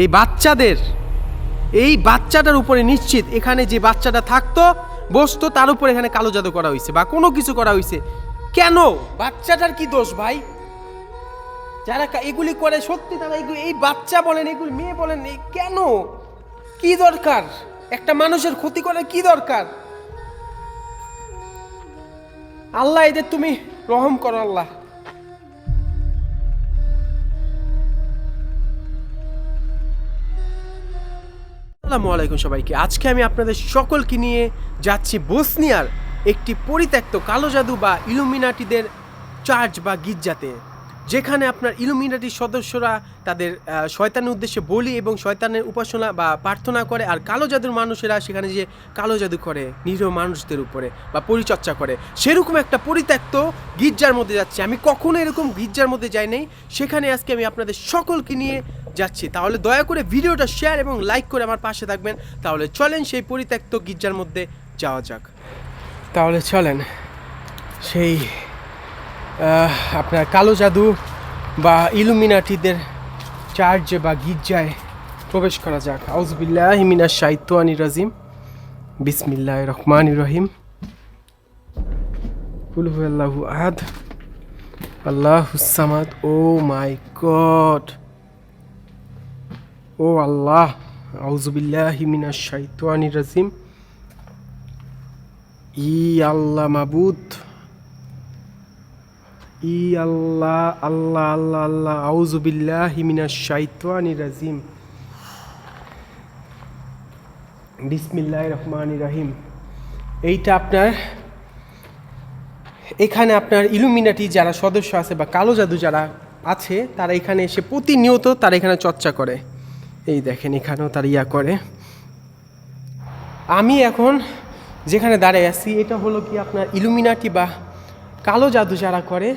এই বাচ্চাটার উপরে নিশ্চিত এখানে যে বাচ্চাটা থাকতো বসতো তার উপরে এখানে কালো জাদু করা হয়েছে বা কোনো কিছু করা হয়েছে। কেন? বাচ্চাটার কি দোষ ভাই? যারা এগুলি করে সত্যি তারা এগুলি, এই বাচ্চা বলেন, এগুলি মেয়ে বলেন, কেন? কি দরকার? একটা মানুষের ক্ষতি করার কি দরকার? আল্লাহ এদের তুমি রহম করো আল্লাহ। আসসালামু আলাইকুম সবাইকে। আজকে আমি আপনাদের সকলকে নিয়ে যাচ্ছি বসনিয়ার একটি পরিত্যক্ত কালো জাদু বা ইলুমিনাটিদের চার্চ বা গির্জাতে, যেখানে আপনার ইলুমিনাটির সদস্যরা তাদের শয়তানের উদ্দেশ্যে বলি এবং শয়তানের উপাসনা বা প্রার্থনা করে, আর কালো জাদুর মানুষেরা সেখানে যে কালো জাদু করে নিরীহ মানুষদের উপরে বা পরিচর্যা করে, সেরকম একটা পরিত্যক্ত গির্জার মধ্যে যাচ্ছি। আমি কখনো এরকম গির্জার মধ্যে যাই নাই, সেখানে আজকে আমি আপনাদের সকলকে নিয়ে যাচ্ছি। তাহলে দয়া করে ভিডিওটা শেয়ার এবং লাইক করে আমার পাশে থাকবেন। তাহলে চলেন সেই পরিত্যক্ত গির্জার মধ্যে যাওয়া যাক। তাহলে চলেন সেই আপনার কালো জাদু বা ইলুমিনাটিদের চার্চ বা গির্জায় প্রবেশ করা যাক। আউযুবিল্লাহি মিনাশ শাইতানির রাজিম, বিসমিল্লাহির রহমানির রহিম। কুল হুয়াল্লাহু আহাদ, আল্লাহুস সামাদ। ও মাই গড, ও আল্লাহ, আউযুবিল্লাহি মিনাশ শাইতানির রাজিম। ই আল্লাহ মাবুদ, ই আল্লাহ, আল্লাহ আল্লাহ আল্লাহ, আউযুবিল্লাহি মিনাশ শাইতানির রাজিম, বিসমিল্লাহির রহমানির রহিম। এইটা আপনার এখানে আপনার ইলুমিনাটি যারা সদস্য আছে বা কালো জাদু যারা আছে তারা এখানে এসে প্রতিনিয়ত তারা এখানে চর্চা করে। এই দেখেন এখানেও তারা ইয়া করে। আমি এখন যেখানে দাঁড়িয়ে আছি এটা হলো কি আপনার ইলুমিনাটি বা কালো জাদু যারা করে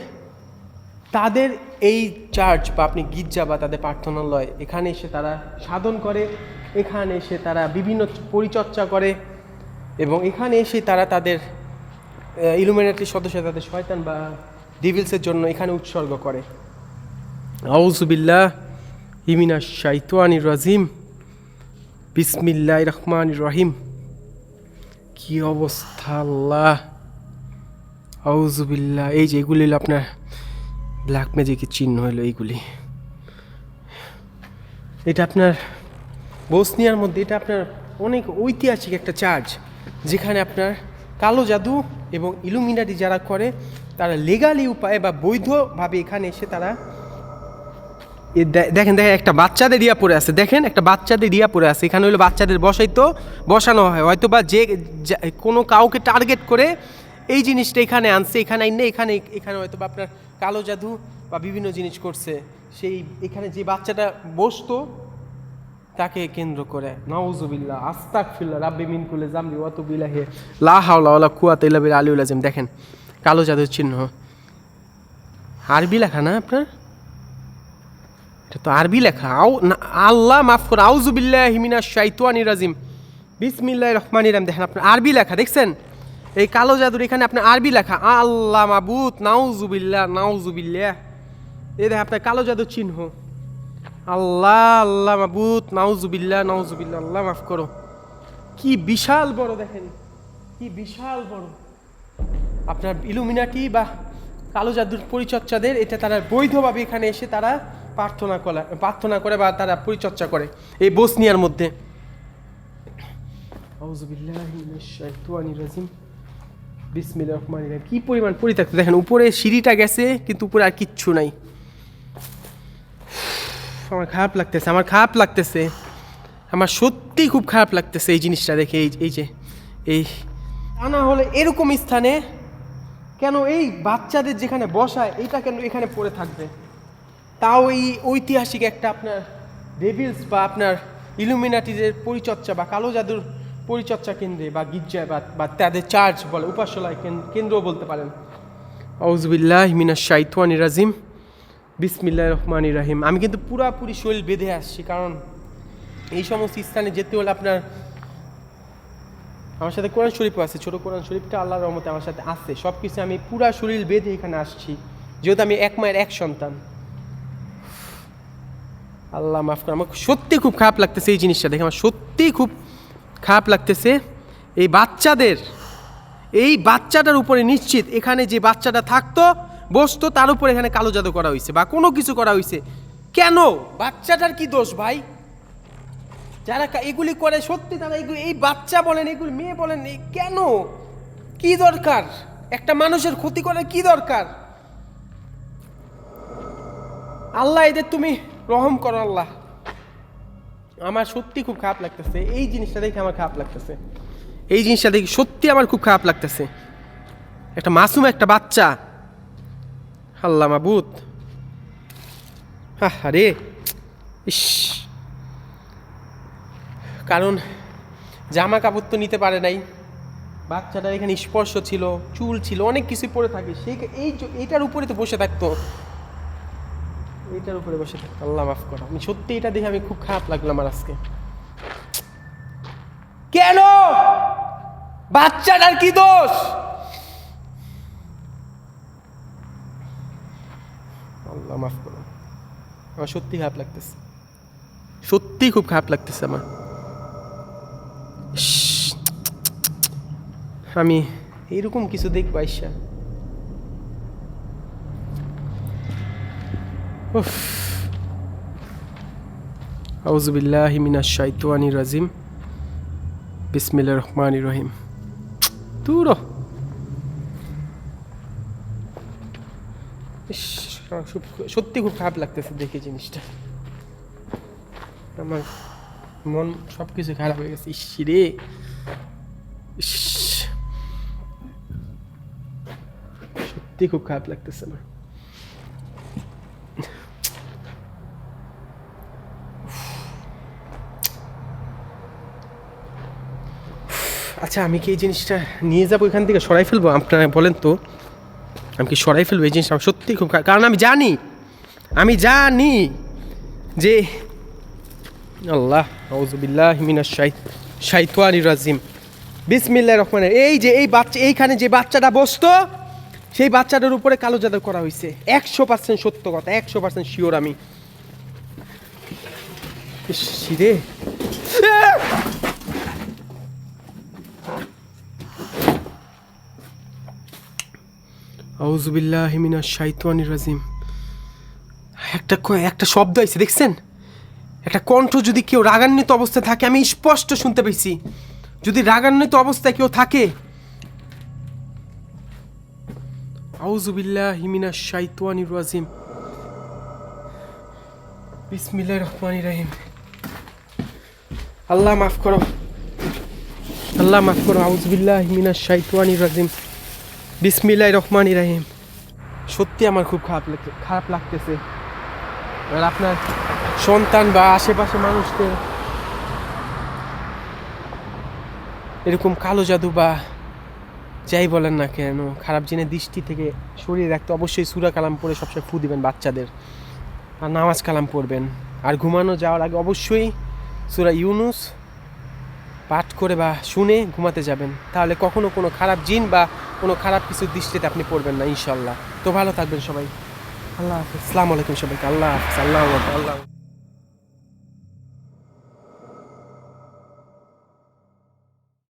তাদের এই চার্চ বা আপনি গির্জা বা তাদের প্রার্থনালয়, এখানে এসে তারা সাধন করে, এখানে এসে তারা বিভিন্ন পরিচর্যা করে এবং এখানে এসে তারা তাদের ইলুমিনাটির সদস্য তাদের শয়তান বা ডিভিলসের জন্য এখানে উৎসর্গ করে। আউযুবিল্লাহি মিনাশ শাইতানির রাজিম, বিসমিল্লাহির রহমানির রহিম। কি অবস্থা আল্লাহ, আউযুবিল্লাহ। এই যে এগুলি হলো আপনার ব্ল্যাক ম্যাজিকের চিহ্ন হলো এইগুলি। এটা আপনার বসনিয়ার মধ্যে এটা আপনার অনেক ঐতিহাসিক একটা চার্চ, যেখানে আপনার কালো জাদু এবং ইলুমিনাটি যারা করে তারা লিগালি উপায়ে বা বৈধভাবে এখানে এসে তারা দেখেন একটা বাচ্চাদের ইয়া পড়ে আছে, দেখেন একটা বাচ্চাদের ইয়া পড়ে আছে। এখানে হলো বাচ্চাদের বসানো হয়, হয়তো বা যে কোনো কাউকে টার্গেট করে এই জিনিসটা এখানে আনছে, এখানে আইনে এখানে হয়তো বা আপনার কালো জাদু বা বিভিন্ন জিনিস করছে। সেই এখানে যে বাচ্চাটা বসতো তাকে কেন্দ্র করে। নাউযুবিল্লাহ, আস্তাগফিরুল্লাহ, রাব্বি মিন কুল্লি যামবি ওয়া তুবু ইলাইহি, লা হাওলা ওয়ালা কুওয়াতা ইল্লা বিল আলিয়্যিল আযীম। দেখেন কালো জাদুর চিহ্ন, আরবি লেখা না আপনার, এটা তো আরবি লেখা। আল্লাহ মাফ করুন, আউযুবিল্লাহি মিনাশ শাইতানির রাজিম, বিসমিল্লাহির রহমানির রহিম। দেখেন আপনার আরবি লেখা, দেখছেন এই কালো জাদুর এখানে আপনার আরবি লেখা, আল্লাহ মাবুদ, নাউযুবিল্লাহ নাউযুবিল্লাহ। এই দেখেন আপনার কালো জাদুর চিহ্ন, আল্লাহ আল্লাহ মাবুদ, নাউযুবিল্লাহ নাউযুবিল্লাহ, আল্লাহ মাফ করো। কি বিশাল বড়, দেখেন কি বিশাল বড় আপনার ইলুমিনাটি বা কালো জাদুর পরিচর্যাদের, এটা তারা বৈধভাবে এখানে এসে তারা প্রার্থনা করে বা তারা পরিচর্যা করে এই বসনিয়ার মধ্যে। আউযুবিল্লাহি মিনাশ শাইতানির রাজিম, বিসমিল্লাহির রহমানির রহিম। কি পরিমাণ পরিত্যক্ত, দেখেন উপরে সিঁড়িটা গেছে কিন্তু উপরে আর কিচ্ছু নাই। আমার খারাপ লাগতেছে, আমার সত্যি খুব খারাপ লাগতেছে এই জিনিসটা দেখে। এই যে এই তা না হলে এরকম স্থানে কেন এই বাচ্চাদের যেখানে বসায় এইটা কেন এখানে পড়ে থাকবে? তাও এই ঐতিহাসিক একটা আপনার ডেভিলস বা আপনার ইলুমিনাটিদের পরিচর্যা বা কালো জাদুর পরিচর্যা কেন্দ্রে বা গির্জায় বা তাদের চার্চ বলে, উপাসনালয় কেন্দ্রও বলতে পারেন। আউযুবিল্লাহি মিনাশ শাইতানির রাজিম, বিসমিল্লাহির রহমানির রহিম। আমি কিন্তু পুরাপুরি শরীর বেঁধে আসছি, কারণ এই সমস্ত স্থানে যেতে হলে আপনার আমার সাথে কোরআন শরীফও আছে, ছোটো কোরআন শরীফটা আল্লাহর রহমতে আমার সাথে আছে। সব কিছু আমি পুরা শরীর বেঁধে এখানে আসছি, যেহেতু আমি এক মায়ের এক সন্তান। আল্লাহ মাফ করো, আমার সত্যি খুব খারাপ লাগতেছে এই জিনিসটা দেখে, আমার সত্যিই খুব খারাপ লাগতেছে। এই বাচ্চাটার উপরে নিশ্চিত এখানে যে বাচ্চাটা থাকতো বসতো তার উপরে এখানে কালো জাদু করা হয়েছে বা কোনো কিছু করা হয়েছে। কেন? বাচ্চাটার কি দোষ ভাই? যারা এগুলি করে সত্যি তারা এগুলি, এই বাচ্চা বলেন এগুলি মেয়ে বলেন, কেন? কি দরকার? একটা মানুষের ক্ষতি করার কি দরকার? আল্লাহ এদের তুমি রহম করো আল্লাহ। আমার সত্যি খুব খারাপ লাগতেছে এই জিনিসটা দেখে, আমার খারাপ লাগতেছে এই জিনিসটা দেখে, সত্যি আমার খুব খারাপ লাগতেছে। একটা মাসুম একটা বাচ্চা, আল্লাহ মাবুদ, আরে ইস, কারণ জামা কাপড় তো নিতে পারে নাই, বাচ্চাটার এখানে স্পর্শ ছিল, চুল ছিল, অনেক কিছু পরে থাকে, সেই এইটার উপরে তো বসে থাকতো, এইটার উপরে বসে থাকতো। আল্লাহ মাফ করো, আমি সত্যি এটা দেখে আমি খুব খারাপ লাগলো আমার আজকে। কেন? বাচ্চাটার কি দোষ? আল্লাহ মাফ করো, আমার সত্যি খারাপ লাগতেছে, সত্যি খুব খারাপ লাগতেছে আমার। আমি এইরকম কিছু দেখবো আইসা, আউযু বিল্লাহি মিনাশ শাইতানির রাজিম, বিসমিল্লাহির রহমানির রহিম। দূর সত্যি খুব খারাপ লাগতেছে দেখে জিনিসটা, আমার মন সব কিছু খারাপ হয়ে গেছে। ইস রে, সত্যি খুব খারাপ লাগতেছে আমার। আচ্ছা, আমি কি এই জিনিসটা নিয়ে যাবো এখান থেকে, সরাই ফেলবো? আপনারা বলেন তো, আমি কি সরাই ফেলবো এই জিনিসটা? আমার সত্যি খুব, কারণ আমি জানি যে আল্লাহ আউযু বিল্লাহি মিনাশ শাইতানির রাজিম, বিসমিল্লাহির রহমানির রহিম। এই যে এই বাচ্চা, এইখানে যে বাচ্চাটা বসতো সেই বাচ্চাটার উপরে কালো জাদু করা হয়েছে। 100% সত্য কথা, 100% শিওর আমি। রে, আউযু বিল্লাহি মিনাশ শাইতানির রাজিম। একটা শব্দ আইছে দেখছেন, একটা কণ্ঠ। যদি কেউ রাগান্বিত অবস্থায় থাকে, আমি স্পষ্ট শুনতে পেয়েছি, যদি রাগান্বিত অবস্থায় কেউ থাকে, আউযু বিল্লাহি মিনাশ শাইতানির রাজিম, বিসমিল্লাহির রহমানির রহিম। আল্লাহ মাফ করো, আল্লাহ মাফ করো, আউযু বিল্লাহি মিনাশ শাইতানির রাজিম, বিসমিল্লাহির রহমানির রহিম। সত্যি আমার খুব খারাপ লাগতেছে। আর আপনার সন্তান বা আশেপাশে মানুষদের এরকম কালো জাদু বা যাই বলেন না কেন, খারাপ জিনের দৃষ্টি থেকে সরিয়ে রাখতে অবশ্যই সূরা কালাম পড়ে সবসময় ফু দিবেন বাচ্চাদের, আর নামাজ কালাম পড়বেন। আর ঘুমানো যাওয়ার আগে অবশ্যই সূরা ইউনুস পাঠ করে বা শুনে ঘুমাতে যাবেন, তাহলে কখনো কোনো খারাপ জিন বা কোনো খারাপ কিছুর দৃষ্টিতে আপনি পড়বেন না ইনশাল্লাহ। তো ভালো থাকবেন সবাই, আল্লাহ হাফেজ, আসসালামু আলাইকুম সবাইকে, আল্লাহ হাফেজ, আল্লাহ।